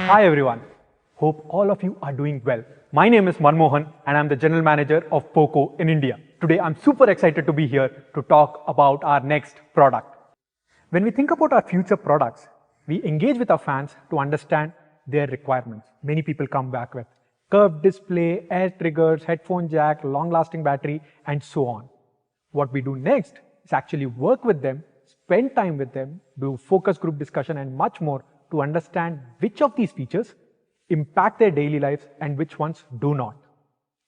Hi everyone. Hope all of you are doing well. My name is Manmohan and I'm the General Manager of POCO in India. Today I'm super excited to be here to talk about our next product. When we think about our future products, we engage with our fans to understand their requirements. Many people come back with curved display, air triggers, headphone jack, long-lasting battery, and so on. What we do next is actually work with them, spend time with them, do focus group discussion and much more to understand which of these features impact their daily lives and which ones do not.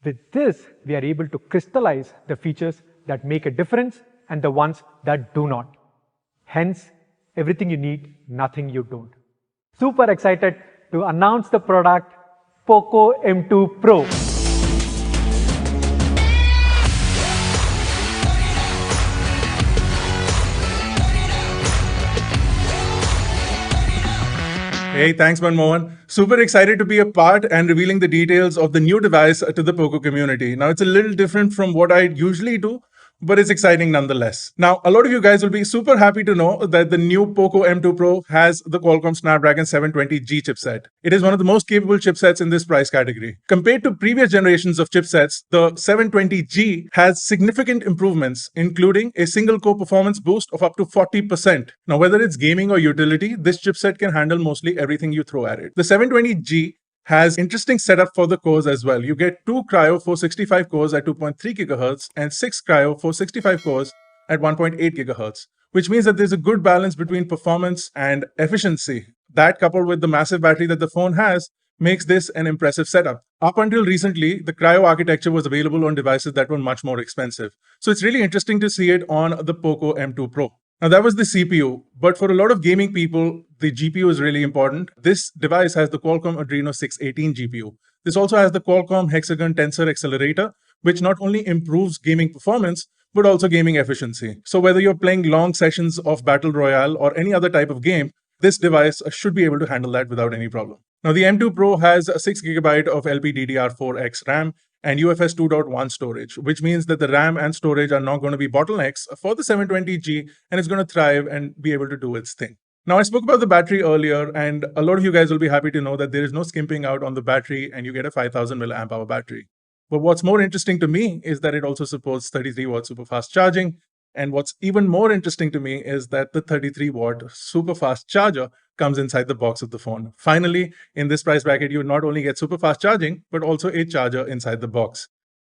With this, we are able to crystallize the features that make a difference and the ones that do not. Hence, everything you need, nothing you don't. Super excited to announce the product POCO M2 Pro. Hey, thanks, Manmohan. Super excited to be a part and revealing the details of the new device to the POCO community. Now, it's a little different from what I usually do, but it's exciting nonetheless. Now, a lot of you guys will be super happy to know that the new POCO M2 Pro has the Qualcomm Snapdragon 720G chipset. It is one of the most capable chipsets in this price category. Compared to previous generations of chipsets, the 720G has significant improvements, including a single-core performance boost of up to 40%. Now, whether it's gaming or utility, this chipset can handle mostly everything you throw at it. The 720G has interesting setup for the cores as well. You get 2 Cryo 465 cores at 2.3 GHz and 6 Cryo 465 cores at 1.8 GHz, which means that there's a good balance between performance and efficiency. That, coupled with the massive battery that the phone has, makes this an impressive setup. Up until recently, the Cryo architecture was available on devices that were much more expensive. So it's really interesting to see it on the POCO M2 Pro. Now, that was the CPU, but for a lot of gaming people, the GPU is really important. This device has the Qualcomm Adreno 618 GPU. This also has the Qualcomm Hexagon Tensor Accelerator, which not only improves gaming performance, but also gaming efficiency. So whether you're playing long sessions of Battle Royale or any other type of game, this device should be able to handle that without any problem. Now, the M2 Pro has a 6 GB of LPDDR4X RAM and UFS 2.1 storage, which means that the RAM and storage are not going to be bottlenecks for the 720G, and it's going to thrive and be able to do its thing. Now, I spoke about the battery earlier, and a lot of you guys will be happy to know that there is no skimping out on the battery, and you get a 5000 milliamp hour battery. But what's more interesting to me is that it also supports 33 watt super fast charging. And what's even more interesting to me is that the 33 watt super fast charger comes inside the box of the phone. Finally, in this price bracket, you not only get super fast charging, but also a charger inside the box.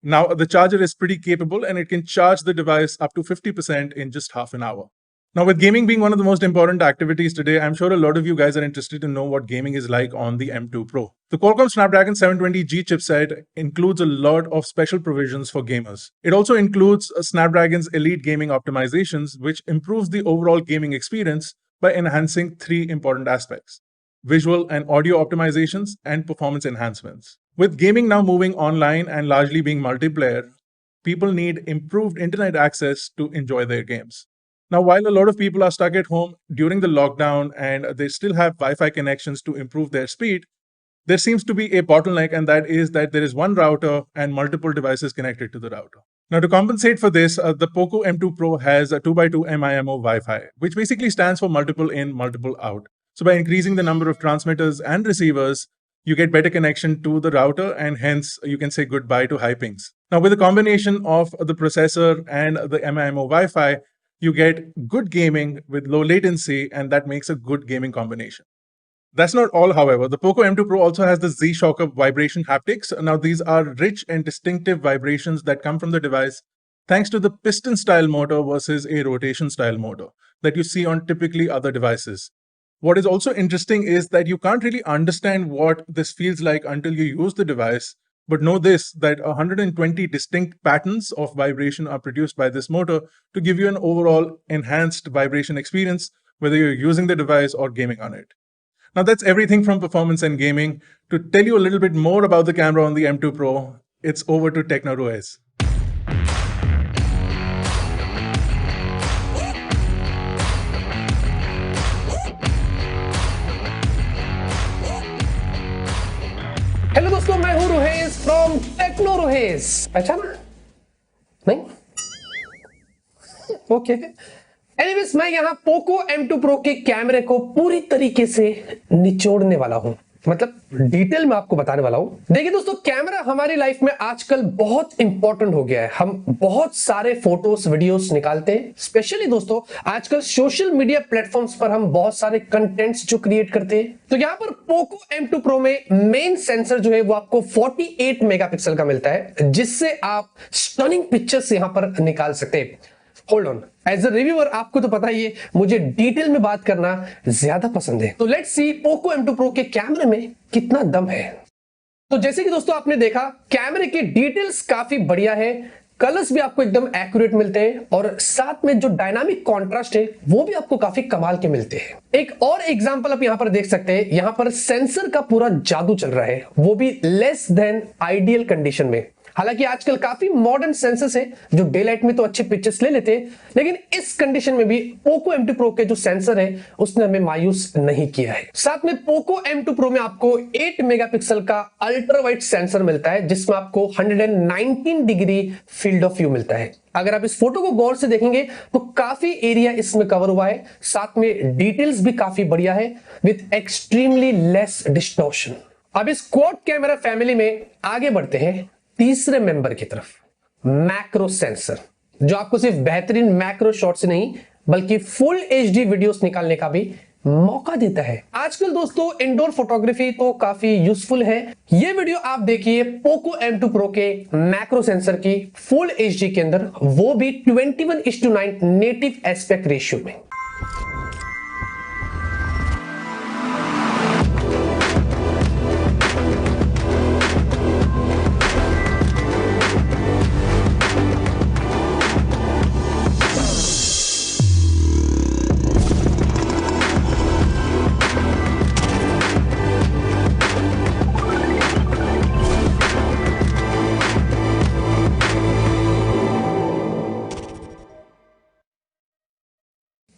Now, the charger is pretty capable and it can charge the device up to 50% in just half an hour. Now, with gaming being one of the most important activities today, I'm sure a lot of you guys are interested to know what gaming is like on the M2 Pro. The Qualcomm Snapdragon 720G chipset includes a lot of special provisions for gamers. It also includes Snapdragon's Elite Gaming Optimizations, which improves the overall gaming experience by enhancing 3 important aspects: visual and audio optimizations and performance enhancements. With gaming now moving online and largely being multiplayer, people need improved internet access to enjoy their games. Now, while a lot of people are stuck at home during the lockdown and they still have Wi-Fi connections to improve their speed, there seems to be a bottleneck, and that is that there is one router and multiple devices connected to the router. Now, to compensate for this, the POCO M2 Pro has a 2x2 MIMO Wi-Fi, which basically stands for multiple in, multiple out. So by increasing the number of transmitters and receivers, you get better connection to the router, and hence you can say goodbye to high pings. Now, with a combination of the processor and the MIMO Wi-Fi, you get good gaming with low latency, and that makes a good gaming combination. That's not all, however. The POCO M2 Pro also has the Z-Shocker vibration haptics. Now, these are rich and distinctive vibrations that come from the device thanks to the piston-style motor versus a rotation-style motor that you see on typically other devices. What is also interesting is that you can't really understand what this feels like until you use the device. But know this, that 120 distinct patterns of vibration are produced by this motor to give you an overall enhanced vibration experience, whether you're using the device or gaming on it. Now, that's everything from performance and gaming. To tell you a little bit more about the camera on the M2 Pro, it's over to Techno Ruiz. Hello दोस्तों, मैं हूं रुहेश from techno रुहेश। पहचाना नहीं? Okay. Anyways, मैं यहाँ Poco M2 Pro के कैमरे को पूरी तरीके से निचोड़ने वाला हूं। मतलब डिटेल में आपको बताने वाला हूं। देखिए दोस्तों, कैमरा हमारी लाइफ में आजकल बहुत इंपॉर्टेंट हो गया है। हम बहुत सारे फोटोज वीडियोस निकालते हैं। स्पेशली दोस्तों आजकल सोशल मीडिया प्लेटफॉर्म्स पर हम बहुत सारे कंटेंट्स जो क्रिएट करते हैं। तो यहां पर पोको M2 Pro में मेन सेंसर जो है वो आपको 48 मेगापिक्सल का मिलता है, जिससे आप स्टनिंग पिक्चर्स यहां पर निकाल सकते हैं। Hold on, as a reviewer आपको तो पता ही है मुझे डिटेल में बात करना ज्यादा पसंद है। तो let's see Poco M2 Pro के कैमरे में कितना दम है। तो जैसे कि दोस्तों आपने देखा, कैमरे की डिटेल्स काफी बढ़िया है, कलर्स भी आपको एकदम एक्यूरेट मिलते हैं और साथ में जो डायनामिक कॉन्ट्रास्ट है वो भी आपको काफी कमाल के मिलते हैं। एक और एग्जांपल आप यहां पर देख सकते हैं, यहां पर सेंसर का पूरा जादू चल रहा है, वो भी लेस देन आइडियल कंडीशन में। हालांकि आजकल काफी मॉडर्न सेंसर्स हैं जो डे लाइट में तो अच्छे पिक्चर्स ले लेते हैं, लेकिन इस कंडीशन में भी पोको M2 Pro के जो सेंसर है उसने हमें मायूस नहीं किया है। साथ में पोको M2 Pro में आपको 8 मेगापिक्सल का अल्ट्रा वाइड सेंसर मिलता है, जिसमें आपको 119 डिग्री फील्ड ऑफ व्यू मिलता है। अगर आप इस फोटो को गौर से देखेंगे तो काफी एरिया इसमें कवर हुआ है, साथ में डिटेल्स भी काफी बढ़िया है विथ एक्सट्रीमली लेस डिस्टॉर्शन। अब इस क्वाड कैमरा फैमिली में आगे बढ़ते हैं तीसरे मेंबर की तरफ, मैक्रो सेंसर, जो आपको सिर्फ बेहतरीन मैक्रो शॉट से नहीं बल्कि फुल HD वीडियोस निकालने का भी मौका देता है। आजकल दोस्तों इंडोर फोटोग्राफी तो काफी यूजफुल है। ये वीडियो आप देखिए पोको M2 Pro के मैक्रो सेंसर की फुल HD के अंदर, वो भी 21:9 नेटिव एस्पेक्ट रेशियो में।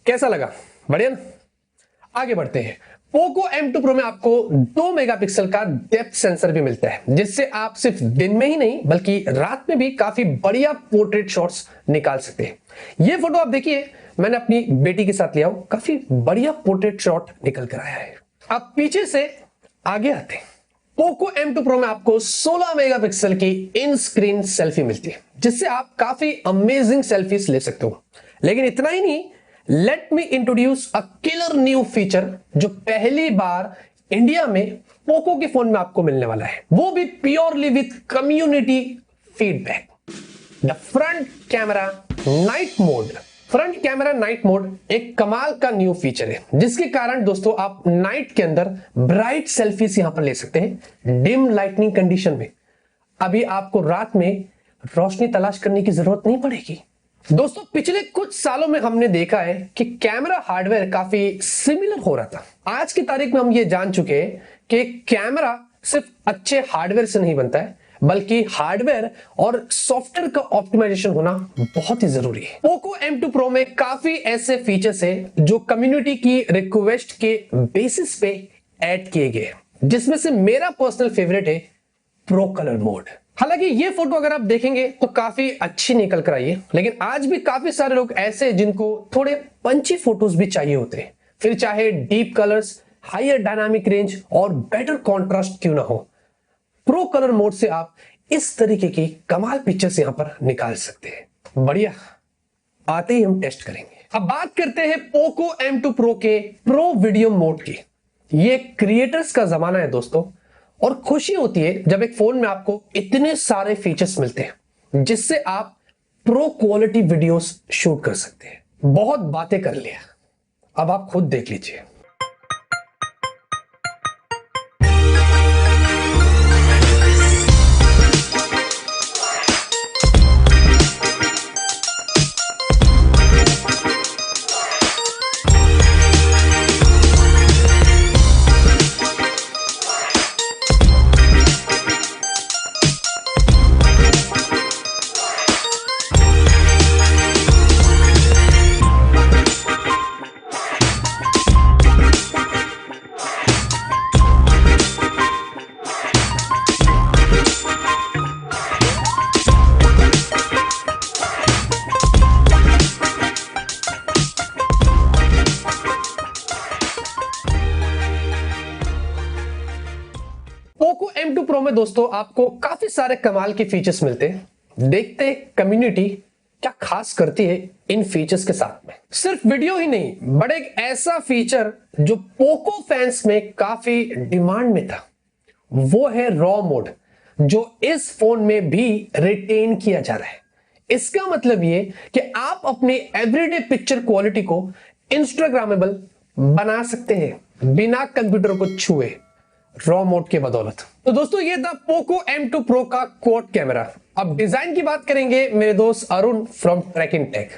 कैसा लगा? बढ़िया ना? आगे बढ़ते हैं। पोको M2 Pro में आपको 2 मेगापिक्सल का डेप्थ सेंसर भी मिलता है, जिससे आप सिर्फ दिन में ही नहीं बल्कि रात में भी काफी बढ़िया पोर्ट्रेट शॉट्स निकाल सकते हैं। ये फोटो आप देखिए, मैंने अपनी बेटी के साथ लिया हूं, काफी बढ़िया पोर्ट्रेट शॉट निकल कर आया है। अब पीछे से आगे आते हैं। पोको M2 Pro में आपको 16 मेगापिक्सल की इन स्क्रीन सेल्फी मिलती है, जिससे आप काफी अमेजिंग सेल्फीज ले सकते हो। लेकिन इतना ही नहीं, let me introduce a killer new feature जो पहली बार इंडिया में पोको के फोन में आपको मिलने वाला है, वो भी purely with community feedback. The front camera night mode. Front camera night mode एक कमाल का न्यू फीचर है, जिसके कारण दोस्तों आप नाइट के अंदर ब्राइट सेल्फीज यहां पर ले सकते हैं डिम लाइटनिंग कंडीशन में। अभी आपको रात में रोशनी तलाश करने की जरूरत नहीं पड़ेगी। दोस्तों पिछले कुछ सालों में हमने देखा है कि कैमरा हार्डवेयर काफी सिमिलर हो रहा था। आज की तारीख में हम ये जान चुके हैं कि कैमरा सिर्फ अच्छे हार्डवेयर से नहीं बनता है, बल्कि हार्डवेयर और सॉफ्टवेयर का ऑप्टिमाइजेशन होना बहुत ही जरूरी है। पोको M2 Pro में काफी ऐसे फीचर्स है जो कम्युनिटी की रिक्वेस्ट के बेसिस पे ऐड किए गए, जिसमें से मेरा पर्सनल फेवरेट है प्रो कलर मोड। हालांकि ये फोटो अगर आप देखेंगे तो काफी अच्छी निकल कर आई है, लेकिन आज भी काफी सारे लोग ऐसे हैं जिनको थोड़े पंची फोटोज भी चाहिए होते हैं, फिर चाहे deep colours, higher dynamic range और बेटर कॉन्ट्रास्ट क्यों ना हो, प्रो कलर मोड से आप इस तरीके की कमाल पिक्चर्स यहां पर निकाल सकते हैं। बढ़िया, आते ही हम टेस्ट करेंगे। अब बात करते हैं पोको M2 Pro के प्रो वीडियो मोड की। ये क्रिएटर्स का जमाना है दोस्तों, और खुशी होती है जब एक फोन में आपको इतने सारे फीचर्स मिलते हैं जिससे आप प्रो क्वालिटी वीडियोस शूट कर सकते हैं। बहुत बातें कर लिया, अब आप खुद देख लीजिए। में दोस्तों आपको काफी सारे कमाल के फीचर्स मिलते हैं। देखते कम्युनिटी क्या खास करती है इन फीचर्स के साथ में। सिर्फ वीडियो ही नहीं, बट एक ऐसा फीचर जो पोको फैंस में काफी डिमांड में था, वो है रॉ मोड, जो इस फोन में भी रिटेन किया जा रहा है। इसका मतलब ये कि आप अपनी एवरीडे पिक्चर क्वालिटी को इंस्टाग्रामेबल बना सकते हैं बिना कंप्यूटर को छुए, रॉ मोड के बदौलत। तो दोस्तों ये था पोको M2 Pro का क्वाड कैमरा। अब डिजाइन की बात करेंगे मेरे दोस्त Arun from Trakin Tech.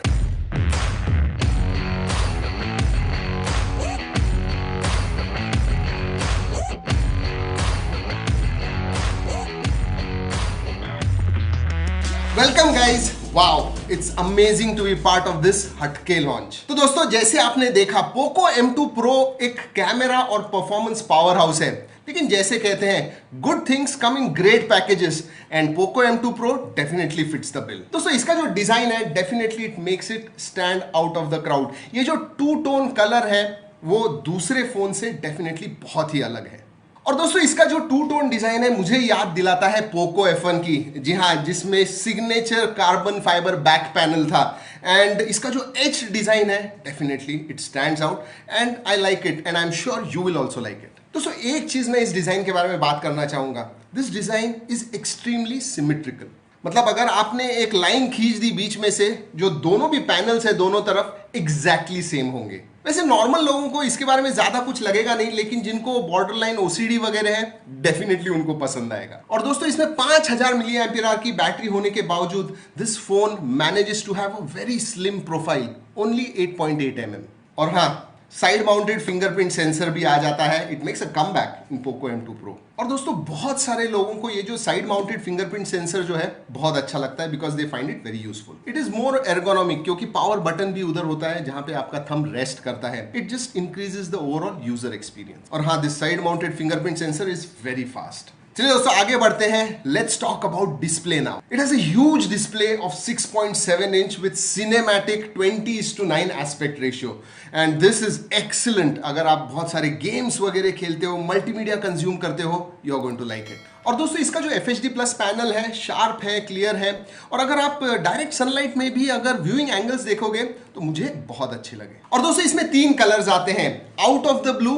Welcome guys, wow it's amazing to be part of this हटके लॉन्च। तो दोस्तों जैसे आपने देखा, पोको M2 Pro एक कैमरा और परफॉर्मेंस पावर हाउस है, लेकिन जैसे कहते हैं good things come in great packages and Poco M2 Pro definitely fits the bill. दोस्तों इसका जो डिजाइन है definitely it makes it stand out of the crowd. ये जो टू टोन कलर है वो दूसरे फोन से डेफिनेटली बहुत ही अलग है। और दोस्तों इसका जो टू टोन डिजाइन है मुझे याद दिलाता है पोको F1 की, जी हाँ, जिसमें signature carbon fibre back panel था। एंड इसका जो एच डिजाइन है definitely it stands out and I like it and I am sure you will also like it. दोस्तों एक चीज मैं इस डिजाइन के बारे में बात करना चाहूंगा, this design is extremely symmetrical. मतलब अगर आपने एक लाइन खींच दी बीच में से, जो दोनों भी पैनल्स है दोनों तरफ एग्जैक्टली सेम होंगे। वैसे नॉर्मल लोगों को इसके बारे में ज्यादा कुछ लगेगा नहीं, लेकिन जिनको बॉर्डर लाइन OCD वगैरह है डेफिनेटली उनको पसंद आएगा। और दोस्तों इसमें 5000 mAh की बैटरी होने के बावजूद this phone manages to have a very slim profile, only 8.8 mm। और हाँ, साइड माउंटेड फिंगरप्रिंट सेंसर भी आ जाता है। It makes a comeback in Poco M2 Pro। और दोस्तों बहुत सारे लोगों को ये जो साइड माउंटेड फिंगरप्रिंट सेंसर जो है बहुत अच्छा लगता है, because they find it very useful. It is more ergonomic, क्योंकि पावर बटन भी उधर होता है जहां पे आपका थंब रेस्ट करता है। It just increases the overall user experience. और हाँ, this side mounted fingerprint sensor is very fast. चलिए दोस्तों आगे बढ़ते हैं। Let's talk about display now. It has a huge display of 6.7 inch with cinematic 20:9 aspect ratio and this is excellent. अगर आप बहुत सारे गेम्स वगैरह खेलते हो, मल्टीमीडिया कंज्यूम करते हो, you are going to like it. और दोस्तों इसका जो FHD प्लस पैनल है, शार्प है, क्लियर है, और अगर आप डायरेक्ट सनलाइट में भी अगर व्यूइंग एंगल्स देखोगे तो मुझे बहुत अच्छे लगे। और दोस्तों इसमें 3 कलर्स आते हैं, out of the blue,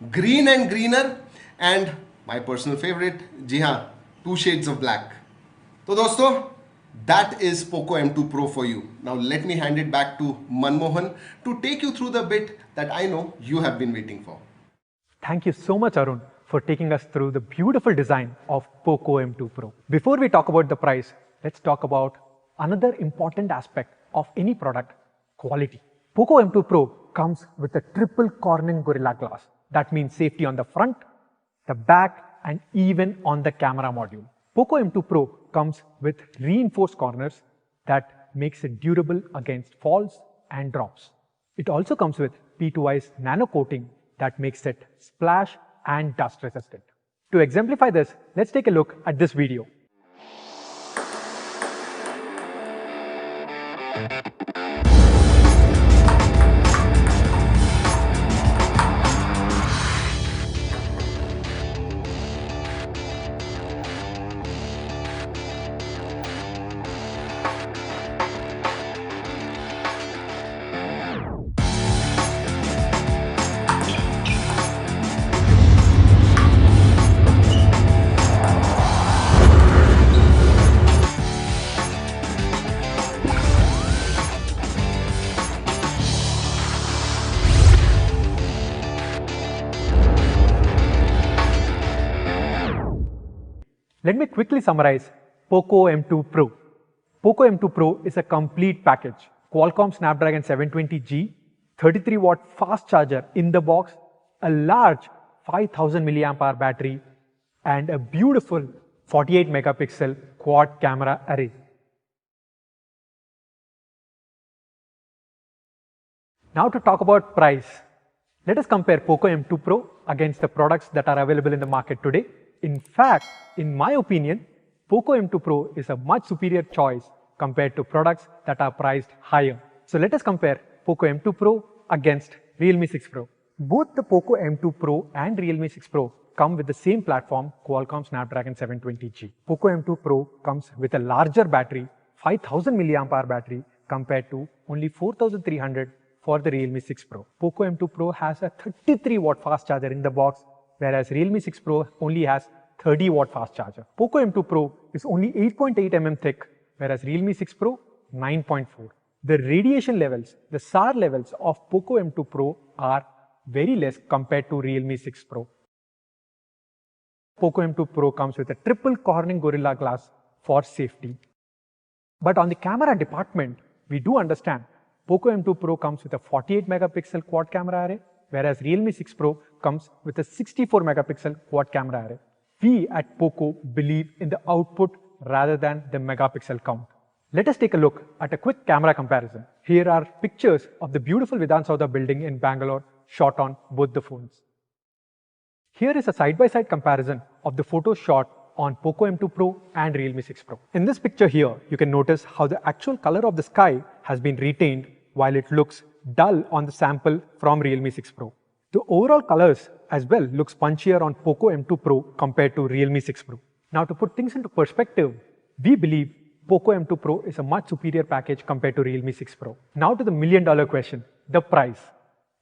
green and greener and my personal favourite, जी हाँ, 2 shades of black। तो दोस्तों that is Poco M2 Pro for you. Now let me hand it back to Manmohan to take you through the bit that I know you have been waiting for. Thank you so much, Arun, for taking us through the beautiful design of Poco M2 Pro. Before we talk about the price, let's talk about another important aspect of any product, quality. Poco M2 Pro comes with a triple Corning Gorilla Glass. That means safety on the front, the back, and even on the camera module. Poco M2 Pro comes with reinforced corners that makes it durable against falls and drops. It also comes with P2I's nano coating that makes it splash and dust resistant. To exemplify this, let's take a look at this video. Let me quickly summarize Poco M2 Pro. Poco M2 Pro is a complete package. Qualcomm Snapdragon 720G, 33-watt fast charger in the box, a large 5000 mAh battery, and a beautiful 48 megapixel quad camera array. Now to talk about price. Let us compare Poco M2 Pro against the products that are available in the market today. In fact, in my opinion, Poco M2 Pro is a much superior choice compared to products that are priced higher. So let us compare Poco M2 Pro against Realme 6 Pro. Both the Poco M2 Pro and Realme 6 Pro come with the same platform, Qualcomm Snapdragon 720G. Poco M2 Pro comes with a larger battery, 5000 mAh battery compared to only 4300 for the Realme 6 Pro. Poco M2 Pro has a 33 watt fast charger in the box, whereas Realme 6 Pro only has 30 watt fast charger. Poco M2 Pro is only 8.8 mm thick, whereas Realme 6 Pro 9.4. The radiation levels, the SAR levels of Poco M2 Pro are very less compared to Realme 6 Pro. Poco M2 Pro comes with a triple Corning Gorilla Glass for safety. But on the camera department, we do understand Poco M2 Pro comes with a 48 megapixel quad camera array, whereas Realme 6 Pro comes with a 64 megapixel quad camera array. We at Poco believe in the output rather than the megapixel count. Let us take a look at a quick camera comparison. Here are pictures of the beautiful Vidhan Soudha building in Bangalore shot on both the phones. Here is a side-by-side comparison of the photos shot on Poco M2 Pro and Realme 6 Pro. In this picture here, you can notice how the actual color of the sky has been retained while it looks dull on the sample from Realme 6 Pro. The overall colors as well looks punchier on Poco M2 Pro compared to Realme 6 Pro. Now to put things into perspective, we believe Poco M2 Pro is a much superior package compared to Realme 6 Pro. Now to the million-dollar question, the price.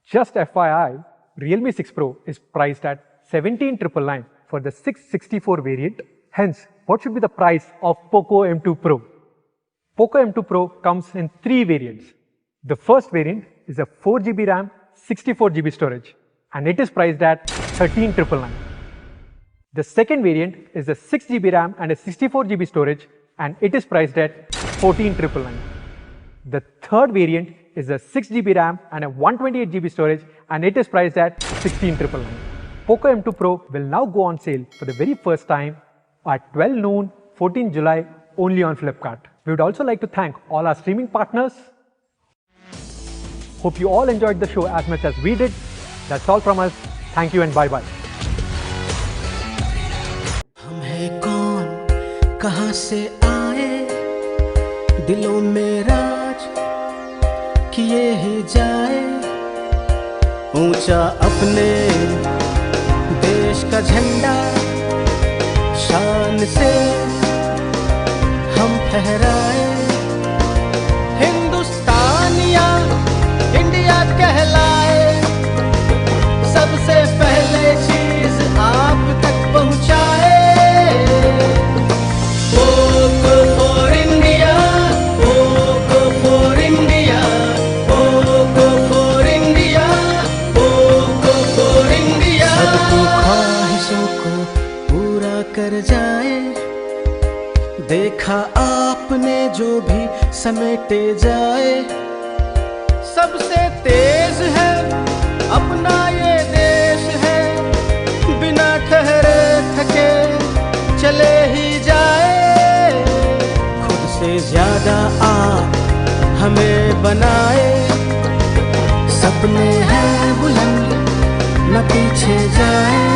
Just FYI, Realme 6 Pro is priced at 17,999 for the 664 variant. Hence, what should be the price of Poco M2 Pro? Poco M2 Pro comes in 3 variants. The first variant is a 4GB RAM, 64GB storage, and it is priced at 13,999. The second variant is a 6GB RAM and a 64GB storage, and it is priced at 14,999. The third variant is a 6GB RAM and a 128GB storage, and it is priced at 16,999. Poco M2 Pro will now go on sale for the very first time at 12 noon, 14 July, only on Flipkart. We would also like to thank all our streaming partners. Hope you all enjoyed the show as much as we did. That's all from us. Thank you and bye-bye. हम हैं कौन, कहां से आए, दिलों में राज किए ही जाए, ऊंचा अपने देश का झंडा शान से हम फहराए, हिंदुस्तानिया इंडिया कहलाए, सबसे पहले चीज आप तक पहुंचाए। Poco for India, Poco for India, Poco for India, Poco for India. सबकी ख्वाहिशों को पूरा कर जाए, देखा आपने जो भी समेटे जाए, सबसे तेज है अपना ये देश है, बिना ठहरे थके चले ही जाए, खुद से ज्यादा आप हमें बनाए, सपने हैं बुलंद न पीछे जाए।